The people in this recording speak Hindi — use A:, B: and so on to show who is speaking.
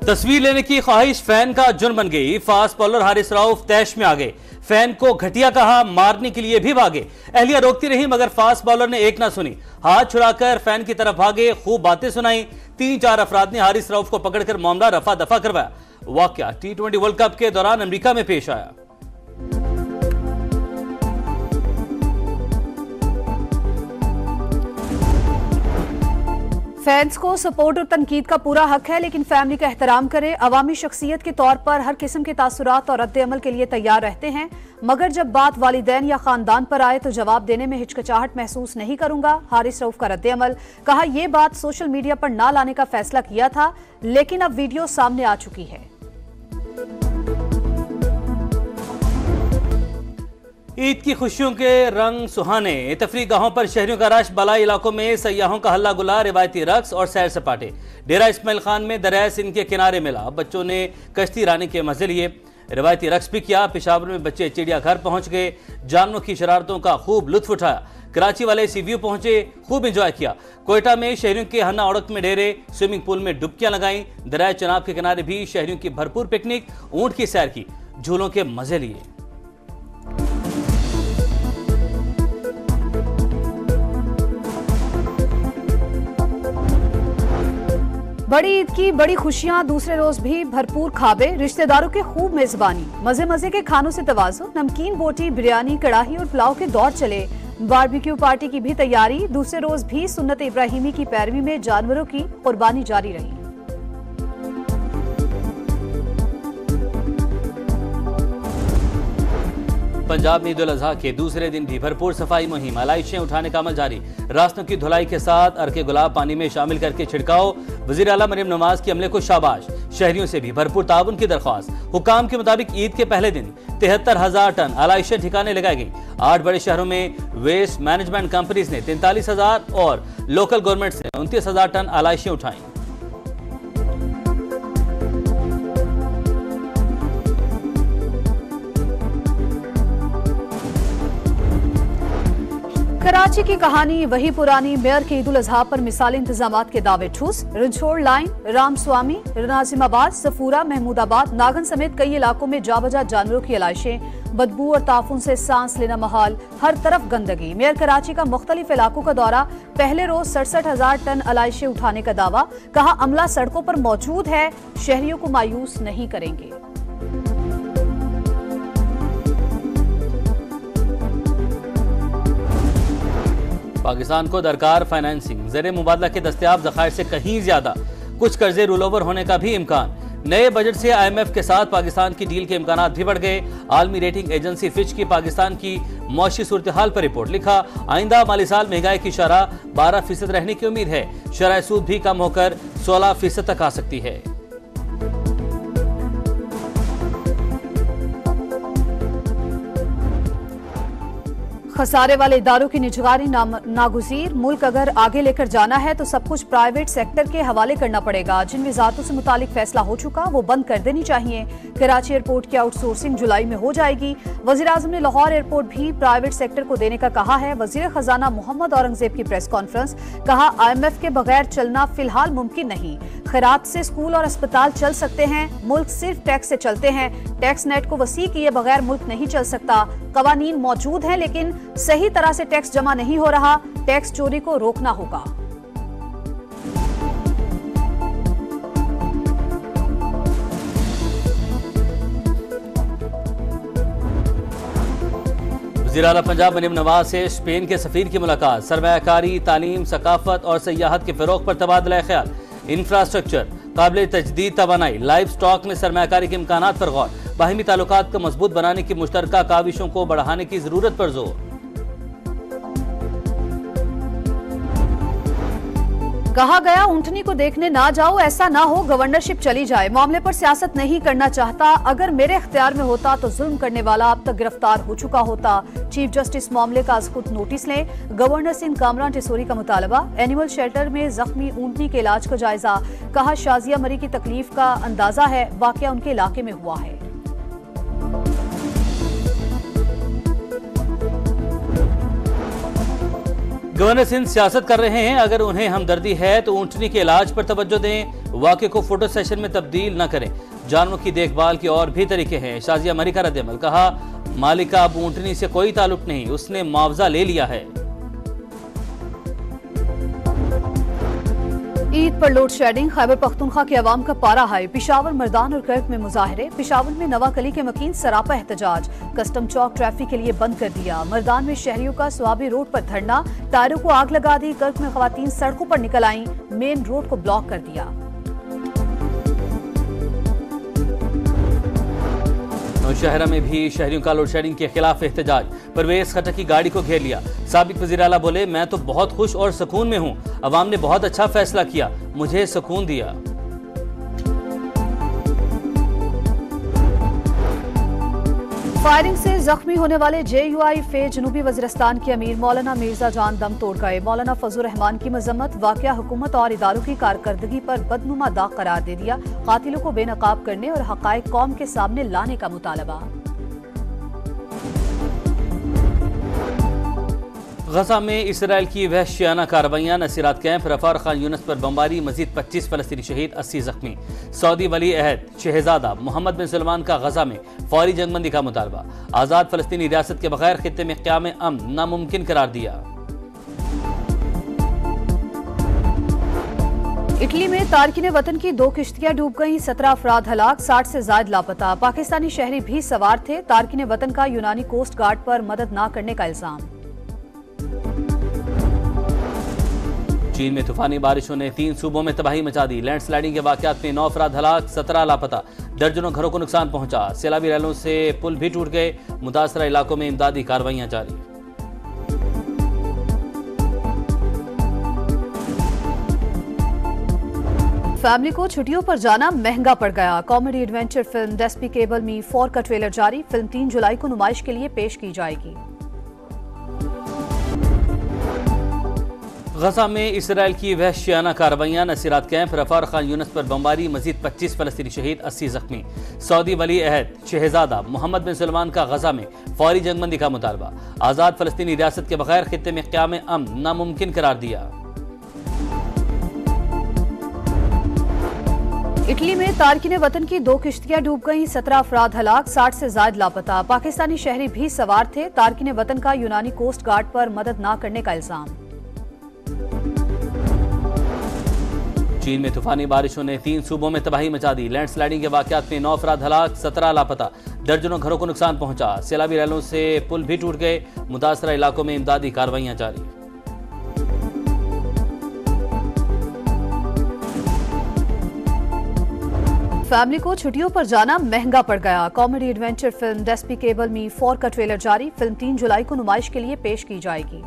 A: तस्वीर लेने की ख्वाहिश फैन का जुर्म बन गई। फास्ट बॉलर हारिस रऊफ तैश में आ गए। फैन को घटिया कहा, मारने के लिए भी भागे। अहलिया रोकती रही मगर फास्ट बॉलर ने एक ना सुनी। हाथ छुड़ाकर फैन की तरफ भागे, खूब बातें सुनाई। 3-4 अफराद ने हारिस रऊफ को पकड़कर मामला रफा दफा करवाया। वाकया T20 वर्ल्ड कप के दौरान अमेरिका में पेश आया।
B: फैंस को सपोर्ट और तनकीद का पूरा हक है, लेकिन फैमिली का एहतराम करें। अवामी शख्सियत के तौर पर हर किस्म के तासुरात और रद्द-ए-अमल के लिए तैयार रहते हैं, मगर जब बात वालिदैन या खानदान पर आए तो जवाब देने में हिचकिचाहट महसूस नहीं करूंगा। हारिस रऊफ का रद्द-ए-अमल। कहा, यह बात सोशल मीडिया पर ना लाने का फैसला किया था, लेकिन अब वीडियो सामने आ चुकी है।
A: ईद की खुशियों के रंग सुहाने। तफरीह गाहों पर शहरियों का रश। बलाई इलाकों में सयाहों का हल्ला गुला, रिवायती रक्स और सैर सपाटे। डेरा इस्माइल खान में दरिया सिंध के किनारे मिला। बच्चों ने कश्ती रानी के मजे लिए, रिवायती रक्स भी किया। पेशावर में बच्चे चिड़ियाघर पहुंच गए, जानवरों की शरारतों का खूब लुत्फ उठाया। कराची वाले सी व्यू पहुंचे, खूब एंजॉय किया। कोयटा में शहरियों के हन्ना उड़क में डेरे, स्विमिंग पूल में डुबकियां लगाई। दरिया चनाब के किनारे भी शहरियों की भरपूर पिकनिक, ऊंट की सैर की, झूलों के मजे लिए।
B: बड़ी ईद की बड़ी खुशियां, दूसरे रोज भी भरपूर खाबे, रिश्तेदारों के खूब मेजबानी, मजे मजे के खानों से तवाज़ुन, नमकीन बोटी, बिरयानी, कड़ाही और पुलाव के दौर चले। बारबेक्यू पार्टी की भी तैयारी। दूसरे रोज भी सुन्नत इब्राहिमी की पैरवी में जानवरों की कुर्बानी जारी रही।
A: पंजाब में ईद उल अजहा के दूसरे दिन भी भरपूर सफाई मुहिम, आलाइशें उठाने का अमल जारी। रास्तों की धुलाई के साथ अर्के गुलाब पानी में शामिल करके छिड़काओ। वजीर आला मरियम नवाज के अमले को शाबाश। शहरियों से भी भरपूर ताउन की दरख्वास्त। हुकाम के मुताबिक ईद के पहले दिन 73,000 टन आलाइशें ठिकाने लगाई गई। 8 बड़े शहरों में वेस्ट मैनेजमेंट कंपनीज ने 43,000 और लोकल गवर्नमेंट से 29,000 टन आलाइशें उठाई।
B: कराची की कहानी वही पुरानी। मेयर के ईद उल अजहा पर मिसाली इंतजामात के दावे ठूस। रिंछोड़ लाइन, रामस्वामी, नाजिमाबाद, सफूरा, महमूदाबाद, नागन समेत कई इलाकों में जाबजा जानवरों की आलाइशें। बदबू और ताफुन से सांस लेना महाल, हर तरफ गंदगी। मेयर कराची का मुख्तलिफ इलाकों का दौरा। पहले रोज 67,000 टन आलाइशें उठाने का दावा। कहा, अमला सड़कों पर मौजूद है, शहरियों को मायूस नहीं करेंगे।
A: पाकिस्तान को दरकार फाइनेंसिंग, ज़र मुबादला के दस्तयाब ज़खायर से कहीं ज्यादा। कुछ कर्जे रोल ओवर होने का भी इम्कान। नए बजट से IMF के साथ पाकिस्तान की डील के इम्कान भी बढ़ गए। आलमी रेटिंग एजेंसी फिच की पाकिस्तान की मौशी सूरत हाल पर रिपोर्ट। लिखा, आइंदा माली साल महंगाई की शरह 12% रहने की उम्मीद है। शरह सूद भी कम होकर 16% तक आ सकती है।
B: खसारे वाले इदारों की निगरानी नागुज़ीर। मुल्क अगर आगे लेकर जाना है तो सब कुछ प्राइवेट सेक्टर के हवाले करना पड़ेगा। जिन वजारतों से मुतालिक फैसला हो चुका वो बंद कर देनी चाहिए। कराची एयरपोर्ट की आउटसोर्सिंग जुलाई में हो जाएगी। वजीर आजम ने लाहौर एयरपोर्ट भी प्राइवेट सेक्टर को देने का कहा है। वजीर खजाना मोहम्मद औरंगजेब की प्रेस कॉन्फ्रेंस। कहा, IMF के बगैर चलना फिलहाल मुमकिन नहीं। खैरात से स्कूल और अस्पताल चल सकते हैं, मुल्क सिर्फ टैक्स से चलते हैं। टैक्स नेट को वसी किए बगैर मुल्क नहीं चल सकता। कवानीन मौजूद हैं लेकिन सही तरह से टैक्स जमा नहीं हो रहा। टैक्स चोरी को रोकना होगा।
A: वज़ीर आला पंजाब मरियम नवाज से स्पेन के सफीर की मुलाकात। सरमायाकारी, तालीम, सकाफत और सयाहत के फरोग पर तबादला ख्याल। इंफ्रास्ट्रक्चर, काबिल तजदीद तवानाई, लाइव स्टॉक में सरमायाकारी के इम्कानात पर गौर। बाहिमी ताल्लुकात को मजबूत बनाने की मुश्तरका काविशों को बढ़ाने की जरूरत पर जोर।
B: कहा गया, ऊंटनी को देखने ना जाओ, ऐसा ना हो गवर्नरशिप चली जाए। मामले पर सियासत नहीं करना चाहता। अगर मेरे इख्तियार में होता तो जुल्म करने वाला अब तक गिरफ्तार हो चुका होता। चीफ जस्टिस मामले का खुद नोटिस लें। गवर्नर सिंध कामरान टिसोरी का मुतालबा। एनिमल शेल्टर में जख्मी ऊंटनी के इलाज का जायजा। कहा, शाजिया मरी की तकलीफ का अंदाजा है, वाकया उनके इलाके में हुआ है।
A: गवर्नर सिंध सियासत कर रहे हैं, अगर उन्हें हमदर्दी है तो ऊंटनी के इलाज पर तवज्जो दें, वाक़े को फोटो सेशन में तब्दील न करें। जानवरों की देखभाल के और भी तरीके हैं। शाजिया मरी का रद्द-ए-अमल, कहा मालिक का अब ऊंटनी से कोई ताल्लुक नहीं, उसने मुआवजा ले लिया है।
B: ईद पर लोड शेडिंग, खैबर पख्तूनख्वा के अवाम का पारा हाई। पिशावर, मर्दान और कर्क में मुजाहरे। पिशावर में नवाकली के मकीन सरापा एहतजाज, कस्टम चौक ट्रैफिक के लिए बंद कर दिया। मर्दान में शहरियों का स्वाबी रोड पर धरना, टायरों को आग लगा दी। कर्क में खवातीन सड़कों पर निकल आईं, मेन रोड को ब्लॉक कर दिया।
A: नौशहरा में भी शहरियों का लोड शेडिंग के खिलाफ एहतजाज, परवेज खट्टर की गाड़ी को घेर लिया। साबिक वज़ीर आला बोले, मैं तो बहुत खुश और सुकून में हूं, अवाम ने बहुत अच्छा फैसला किया, मुझे सुकून दिया।
B: फायरिंग से जख्मी होने वाले JUI फे जनूबी वज़ीरिस्तान के अमीर मौलाना मिर्जा जान दम तोड़ गए। मौलाना फजल रहमान की मजम्मत, वाक़या हुकूमत और इदारों की कारकर्दगी पर बदनुमा दाग करार दे दिया। कातिलों को बेनकाब करने और हक़ाइक़ कौम के सामने लाने का मुतालबा।
A: गजा में इसराइल की वहशियाना कार्रवाइयां, नसीरात कैंप, रफा और खान यूनस पर बमबारी, मजीद 25 फलस्तीनी शहीद, 80 जख्मी। सऊदी वली अहद शहजादा मोहम्मद बिन सलमान का गजा में फौरी जंगबंदी का मुतालबा। आज़ाद फलस्तीनी रियासत के बगैर खित्ते में क़याम अमन नामुमकिन करार दिया।
B: इटली में तारकिन वतन की 2 किश्तियां डूब गईं, 17 अफराद हलाक, 60 से जायद लापता। पाकिस्तानी शहरी भी सवार थे। तारकिन वतन का यूनानी कोस्ट गार्ड पर मदद न करने का इल्जाम।
A: चीन में तूफानी बारिशों ने 3 सूबों में तबाही मचा दी। लैंडस्लाइडिंग के वाकयात में 9 अफराद हलाक, 17 लापता। दर्जनों घरों को नुकसान पहुंचा। सैलाबी रैलों से पुल भी टूट गए। मुतासरा इलाकों में इमदादी कार्रवाइयां जारी।
B: फैमिली को छुट्टियों पर जाना महंगा पड़ गया। कॉमेडी एडवेंचर फिल्म डेस्पिकेबल मी 4 का ट्रेलर जारी। फिल्म 3 जुलाई को नुमाइश के लिए पेश की जाएगी।
A: गजा में इसराइल की वहशियाना कार्रवाइयां, नसीरात कैंप, रफा और खान यूनस पर बमबारी, मजीद 25 फलस्तीनी शहीद, 80 जख्मी। सऊदी वली अहद शहजादा मोहम्मद बिन सलमान का गजा में फौरी जंगबंदी का मुतालबा। आज़ाद फलस्तीनी रियासत के बगैर खित्ते में क़याम अमन नामुमकिन करार दिया।
B: इटली में तारकिन वतन की 2 किश्तियां डूब गईं, 17 अफराद हलाक, 60 से जायद लापता। पाकिस्तानी शहरी भी सवार थे। तारकिन वतन का यूनानी कोस्ट गार्ड पर मदद न करने का इल्जाम।
A: चीन में तूफानी बारिशों ने 3 सूबों में तबाही मचा दी। लैंडस्लाइडिंग के वाकयात में 9 अफराद हलाक, 17 लापता। दर्जनों घरों को नुकसान पहुंचा। सैलाबी रैलों से पुल भी टूट गए। मुतासरा इलाकों में इमदादी कार्रवाइयां जारी।
B: फैमिली को छुट्टियों पर जाना महंगा पड़ गया। कॉमेडी एडवेंचर फिल्म डेस्पिकेबल मी 4 का ट्रेलर जारी। फिल्म 3 जुलाई को नुमाइश के लिए पेश की जाएगी।